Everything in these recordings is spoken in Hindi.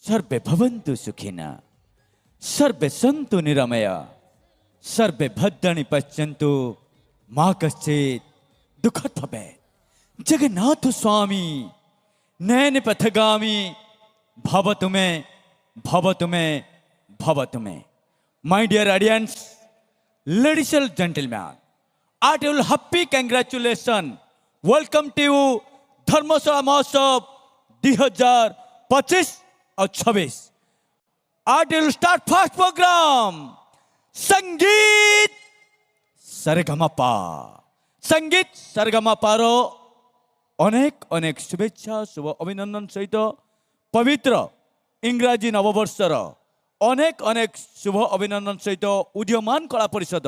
सर्वे भवन्तु सुखिना सर्वे सन्तु निरामया सर्वे भद्राणि पश्यन्तु मा कश्चित् दुःखद भवेत्। जगन्नाथ स्वामी नयन पथगामी भवतु मे भवतु मे भवतु मे। My dear audience, ladies and gentlemen, I tell you happy congratulations. Welcome to धर्मशाला महोत्सव 2025 और 26। I will start first program. संगीत सरगमपा। संगीत सरगमपारो अनेक अनेक शुभेच्छा शुभ अभिनंदन सहित पवित्र इंग्राजी नववर्षर अनेक अनेक शुभ अभिनंदन सहित उदीयमान कला परिषद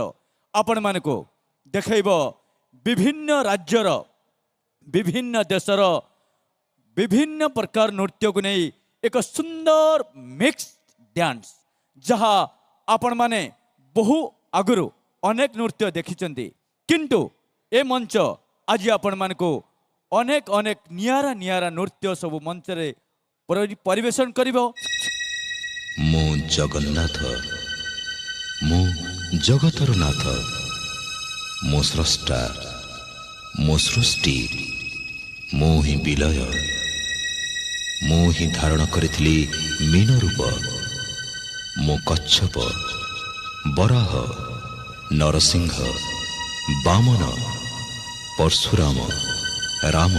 आपण मानक देखैब विभिन्न राज्यर विभिन्न देशर विभिन्न प्रकार नृत्य को नहीं एक सुंदर मिक्स डांस जहाँ आपण माने बहु आगुरु अनेक नृत्य देखिचंती किंतु ए मंच आज आपण मानकु अनेक अनेक नियारा नियारा नृत्य सब मंच रे परिवेशन करिवो। मो जगन्नाथ मो जगतर नाथ मो स्रष्टा मो सृष्टि मो ही विलय मो ही धारण करिथिली मीन रूप मो कच्छप बराह नरसिंह वामन परशुराम राम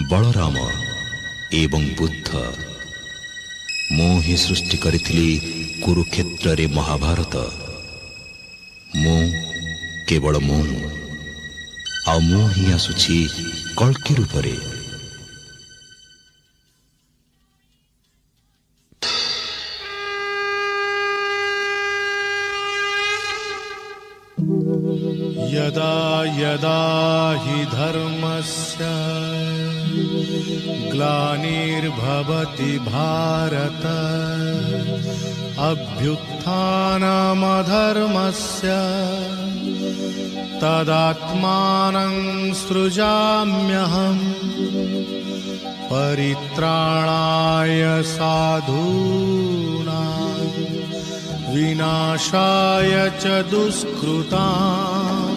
बलराम एवं बुद्ध मो ही सृष्टि करिथिली कुरुक्षेत्र रे महाभारत मो केवल मो आ मो ही आसुछि कल्कि रूप रे। यदा यदा हि धर्मस्य ग्लानिर्भवति भारत अभ्युत्थानमधर्मस्य तदात्मानं सृजाम्यहम् परित्राणाय साधूनां विनाशाय च दुष्कृतां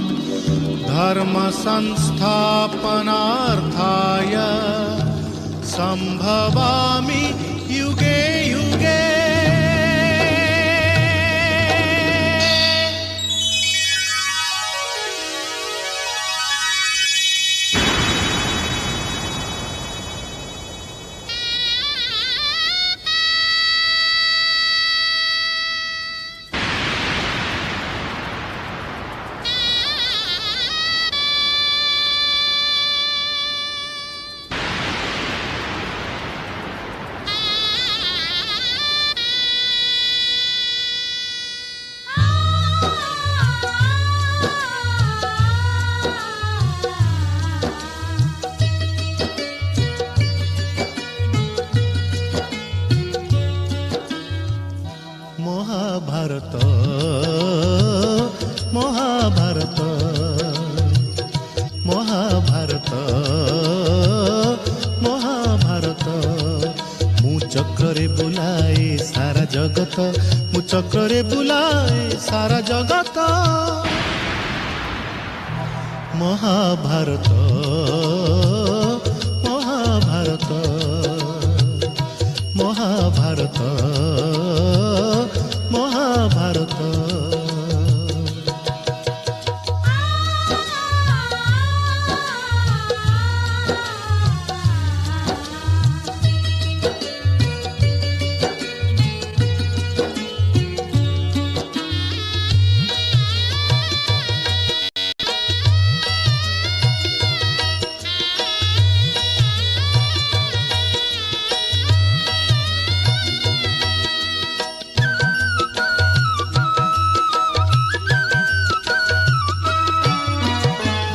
धर्म संस्थापनार्थाय संभवामि युगे युगे। महाभारत महाभारत महाभारत महाभारत मु चक्रे बुलाए सारा जगत मु चक्रे बुलाए सारा जगत महाभारत महाभारत महाभारत महाभारत।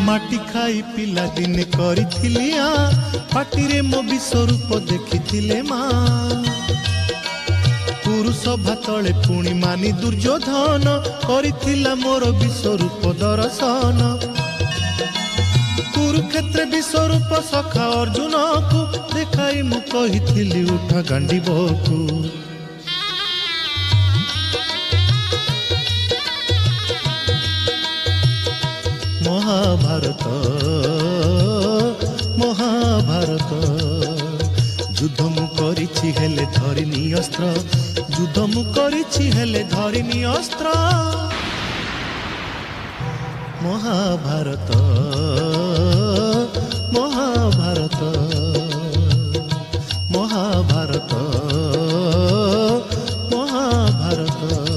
माटी खाई पिला दिने करिथिलिया पाटिरे मो विश्वरूप देखिथिले माँ पुरुष भातले पुणी मानी दुर्योधन करिथिला मोर विश्वरूप दर्शन कुरुक्षेत्र विश्वरूप सखा अर्जुन को देखा ବୁଲାଇ ମୁଁ କହିଥିଲି ଉଠା ଗାଣ୍ଡିବକୁ ମହାଭାରତ ମହାଭାରତ ଯୁଦ୍ଧ ମୁଁ କରିଛି ହେଲେ ଧରିନି ଅସ୍ତ୍ର ଯୁଦ୍ଧ ମୁଁ କରିଛି ହେଲେ ଧରିନି ଅସ୍ତ୍ର ମହାଭାରତ ମହାଭାରତ ମହାଭାରତ ମହାଭାରତ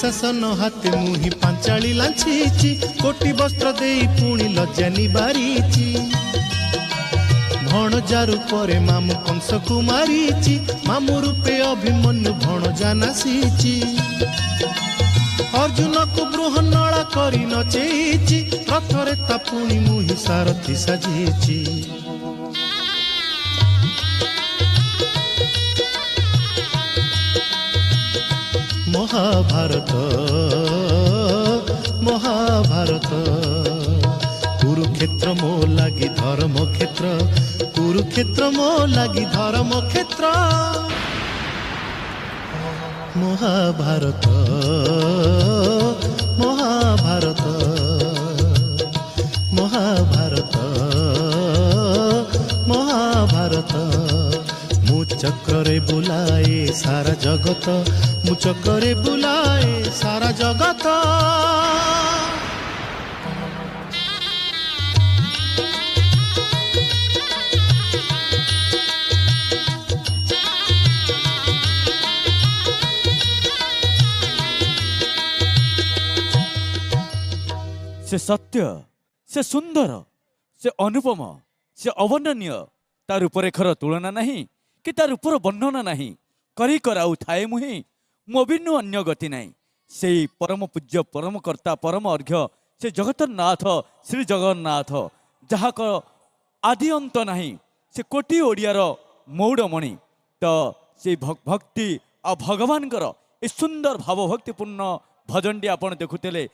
ଶାସନ ହାତେ ମୁହିଁ ପାଞ୍ଚାଳି ଲାଞ୍ଛିଛି କୋଟି ବସ୍ତ୍ର ଦେଇ ପୁଣି ଲଜ୍ଜା ନିବାରିଛି ଭଣଜା ରୂପରେ ମାମୁ କଂସକୁ ମାରିଛି ମାମୁ ରୂପେ ଅଭିମନ୍ୟୁ ଭଣଜା ନାସିଛି ଅର୍ଜୁନକୁ ବୃହନ୍ନଳା କରି ନଚେଇଛି ରଥରେ ତା ପୁଣି ମୁହିଁ ସାରଥି ସାଜିଛି ମହାଭାରତ ମହାଭାରତ କୁରୁକ୍ଷେତ୍ର ମୋ ଲାଗି ଧର୍ମକ୍ଷେତ୍ର କୁରୁକ୍ଷେତ୍ର ମୋ ଲାଗି ଧର୍ମକ୍ଷେତ୍ର ମହାଭାରତ ମହାଭାରତ ମହାଭାରତ ମହାଭାରତ ମୁଁ ଚକ୍ରରେ ବୁଲାଏ ସାରା ଜଗତ ମୁଁ ଚକ୍ରରେ ବୁଲାଏ ସାରା ଜଗତ से सत्य से सुंदर से अनुपम से अवर्णनीय तार रूपरेखर तुलना नहीं कि तार रूपर वर्णना नहीं करी कराऊ थाए मुहि मोबिनु अन्य गति नहीं से परम पूज्य परम कर्ता परम अर्घ्य से जगतनाथ श्री जगन्नाथ जहाँ आदि अंत नहीं से कोटि ओडियार मौड़मणि तो से भक्ति आ भगवान ए सुंदर भावभक्तिपूर्ण भजन टी आपण देखुते